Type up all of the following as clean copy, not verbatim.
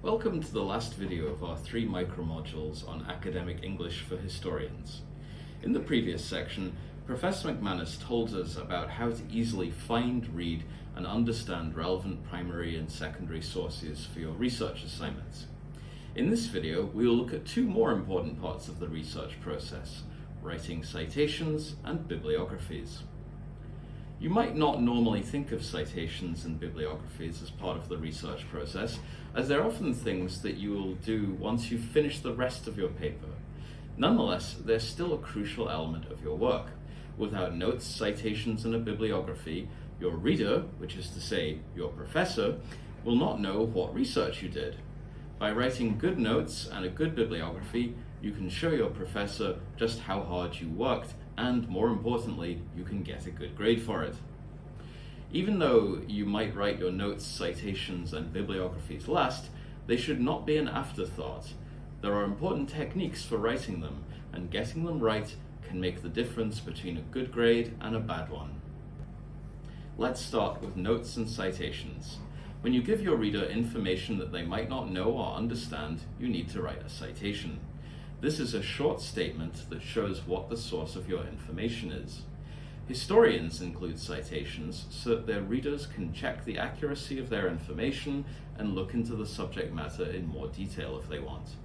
Welcome to the last video of our 3 micromodules on academic English for historians. In the previous section, Professor McManus told us about how to easily find, read, and understand relevant primary and secondary sources for your research assignments. In this video, we will look at 2 more important parts of the research process: writing citations and bibliographies. You might not normally think of citations and bibliographies as part of the research process, as they're often things that you will do once you've finished the rest of your paper. Nonetheless, they're still a crucial element of your work. Without notes, citations, and a bibliography, your reader, which is to say, your professor, will not know what research you did. By writing good notes and a good bibliography, you can show your professor just how hard you worked, and more importantly, you can get a good grade for it. Even though you might write your notes, citations, and bibliographies last, they should not be an afterthought. There are important techniques for writing them, and getting them right can make the difference between a good grade and a bad one. Let's start with notes and citations. When you give your reader information that they might not know or understand, you need to write a citation. This is a short statement that shows what the source of your information is. Historians include citations so that their readers can check the accuracy of their information and look into the subject matter in more detail if they want.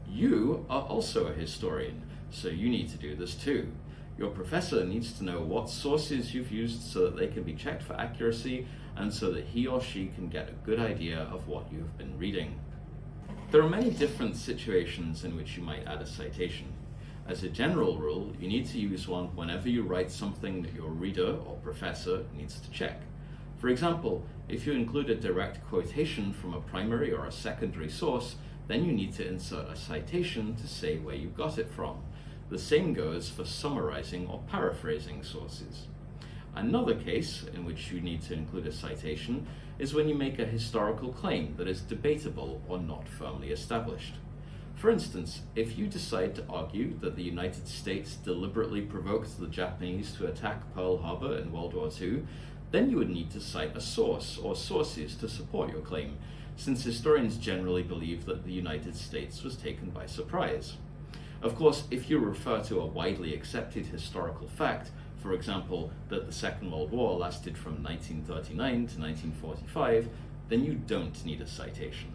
You are also a historian, so you need to do this too. Your professor needs to know what sources you've used so that they can be checked for accuracy and so that he or she can get a good idea of what you've been reading. There are many different situations in which you might add a citation. As a general rule, you need to use one whenever you write something that your reader or professor needs to check. For example, if you include a direct quotation from a primary or a secondary source, then you need to insert a citation to say where you got it from. The same goes for summarizing or paraphrasing sources. Another case in which you need to include a citation is when you make a historical claim that is debatable or not firmly established. For instance, if you decide to argue that the United States deliberately provoked the Japanese to attack Pearl Harbor in World War II, then you would need to cite a source or sources to support your claim, since historians generally believe that the United States was taken by surprise. Of course, if you refer to a widely accepted historical fact, for example, that the Second World War lasted from 1939 to 1945, then you don't need a citation.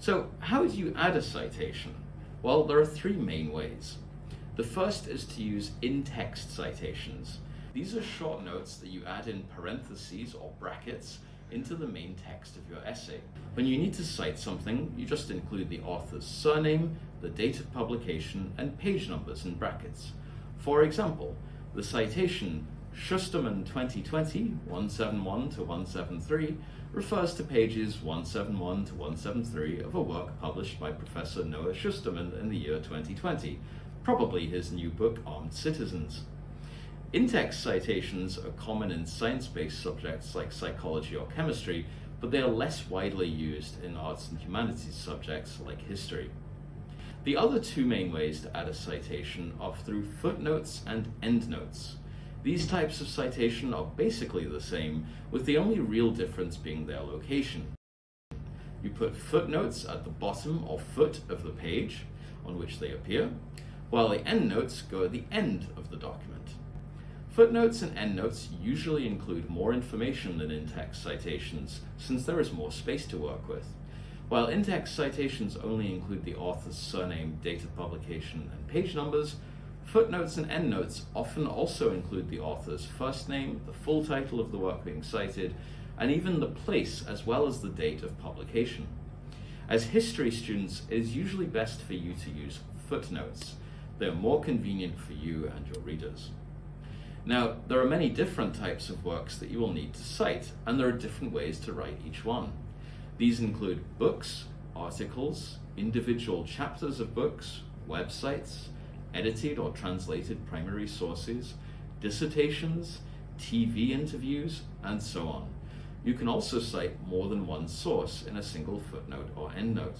So, how do you add a citation? Well, there are 3 main ways. The first is to use in-text citations. These are short notes that you add in parentheses or brackets into the main text of your essay. When you need to cite something, you just include the author's surname, the date of publication, and page numbers in brackets. For example, the citation Schusterman 2020, 171 to 173, refers to pages 171 to 173 of a work published by Professor Noah Schusterman in the year 2020, probably his new book Armed Citizens. In-text citations are common in science-based subjects like psychology or chemistry, but they are less widely used in arts and humanities subjects like history. The other 2 main ways to add a citation are through footnotes and endnotes. These types of citation are basically the same, with the only real difference being their location. You put footnotes at the bottom or foot of the page on which they appear, while the endnotes go at the end of the document. Footnotes and endnotes usually include more information than in-text citations, since there is more space to work with. While in-text citations only include the author's surname, date of publication, and page numbers, footnotes and endnotes often also include the author's first name, the full title of the work being cited, and even the place as well as the date of publication. As history students, it is usually best for you to use footnotes. They're more convenient for you and your readers. Now, there are many different types of works that you will need to cite, and there are different ways to write each one. These include books, articles, individual chapters of books, websites, edited or translated primary sources, dissertations, TV interviews, and so on. You can also cite more than one source in a single footnote or endnote.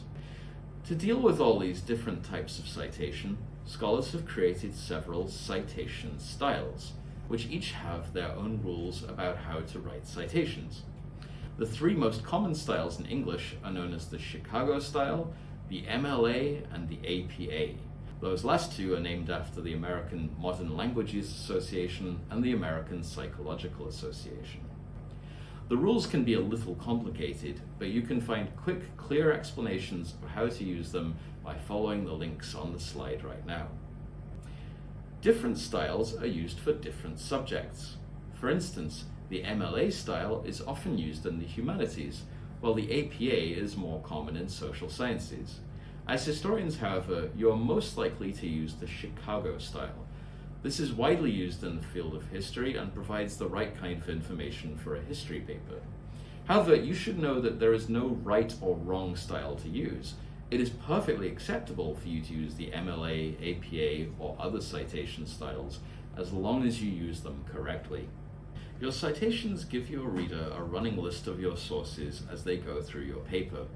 To deal with all these different types of citation, scholars have created several citation styles, which each have their own rules about how to write citations. The three most common styles in English are known as the Chicago style, the MLA, and the APA. Those last two are named after the American Modern Languages Association and the American Psychological Association. The rules can be a little complicated, but you can find quick, clear explanations of how to use them by following the links on the slide right now. Different styles are used for different subjects. For instance, the MLA style is often used in the humanities, while the APA is more common in social sciences. As historians, however, you are most likely to use the Chicago style. This is widely used in the field of history and provides the right kind of information for a history paper. However, you should know that there is no right or wrong style to use. It is perfectly acceptable for you to use the MLA, APA, or other citation styles, as long as you use them correctly. Your citations give your reader a running list of your sources as they go through your paper.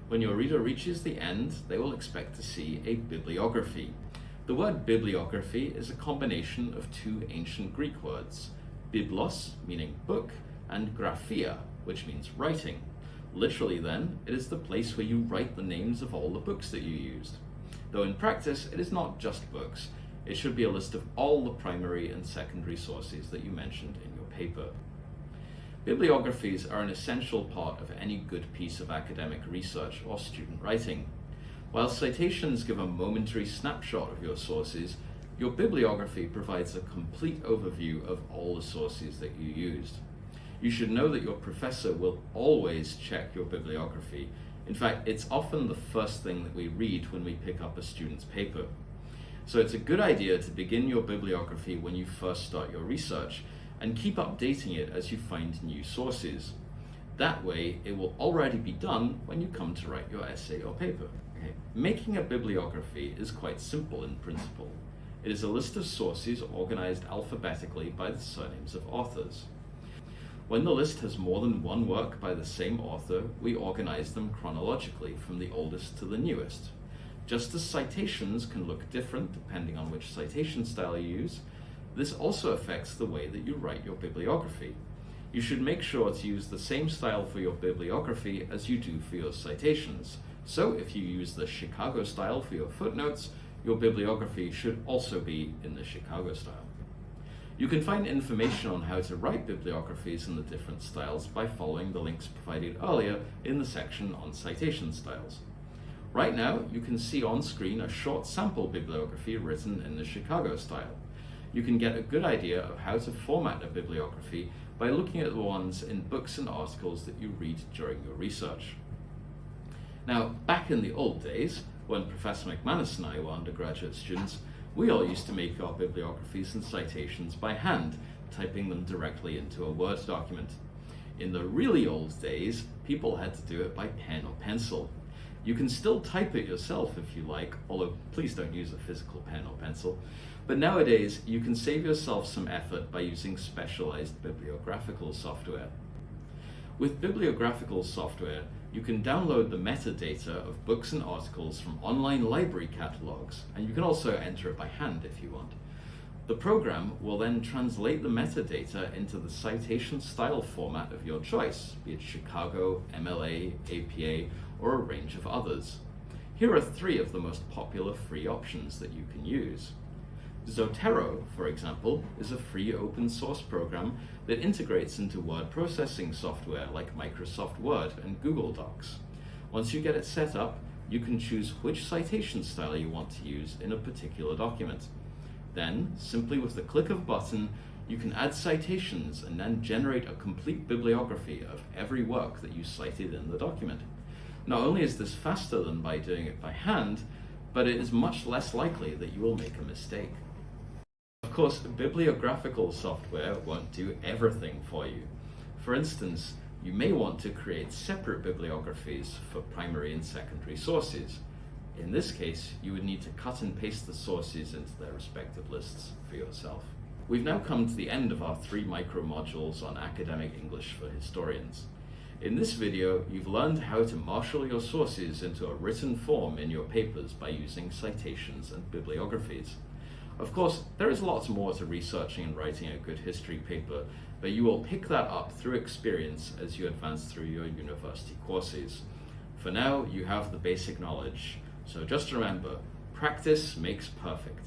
When your reader reaches the end, they will expect to see a bibliography. The word bibliography is a combination of two ancient Greek words, biblos, meaning book, and graphia, which means writing. Literally then, it is the place where you write the names of all the books that you used. Though in practice, it is not just books. It should be a list of all the primary and secondary sources that you mentioned in your paper. Bibliographies are an essential part of any good piece of academic research or student writing. While citations give a momentary snapshot of your sources, your bibliography provides a complete overview of all the sources that you used. You should know that your professor will always check your bibliography. In fact, it's often the first thing that we read when we pick up a student's paper. So it's a good idea to begin your bibliography when you first start your research and keep updating it as you find new sources. That way, it will already be done when you come to write your essay or paper. Okay. Making a bibliography is quite simple in principle. It is a list of sources organized alphabetically by the surnames of authors. When the list has more than one work by the same author, we organize them chronologically from the oldest to the newest. Just as citations can look different depending on which citation style you use, this also affects the way that you write your bibliography. You should make sure to use the same style for your bibliography as you do for your citations. So if you use the Chicago style for your footnotes, your bibliography should also be in the Chicago style. You can find information on how to write bibliographies in the different styles by following the links provided earlier in the section on citation styles. Right now, you can see on screen a short sample bibliography written in the Chicago style. You can get a good idea of how to format a bibliography by looking at the ones in books and articles that you read during your research. Now, back in the old days, when Professor McManus and I were undergraduate students, we all used to make our bibliographies and citations by hand, typing them directly into a Word document. In the really old days, people had to do it by pen or pencil. You can still type it yourself if you like, although please don't use a physical pen or pencil. But nowadays, you can save yourself some effort by using specialized bibliographical software. With bibliographical software, you can download the metadata of books and articles from online library catalogs, and you can also enter it by hand if you want. The program will then translate the metadata into the citation style format of your choice, be it Chicago, MLA, APA, or a range of others. Here are 3 of the most popular free options that you can use. Zotero, for example, is a free open source program that integrates into word processing software like Microsoft Word and Google Docs. Once you get it set up, you can choose which citation style you want to use in a particular document. Then, simply with the click of a button, you can add citations and then generate a complete bibliography of every work that you cited in the document. Not only is this faster than by doing it by hand, but it is much less likely that you will make a mistake. Of course, bibliographical software won't do everything for you. For instance, you may want to create separate bibliographies for primary and secondary sources. In this case, you would need to cut and paste the sources into their respective lists for yourself. We've now come to the end of our 3 micro-modules on academic English for historians. In this video, you've learned how to marshal your sources into a written form in your papers by using citations and bibliographies. Of course, there is lots more to researching and writing a good history paper but you will pick that up through experience as you advance through your university courses. For now, you have the basic knowledge, so just remember, practice makes perfect.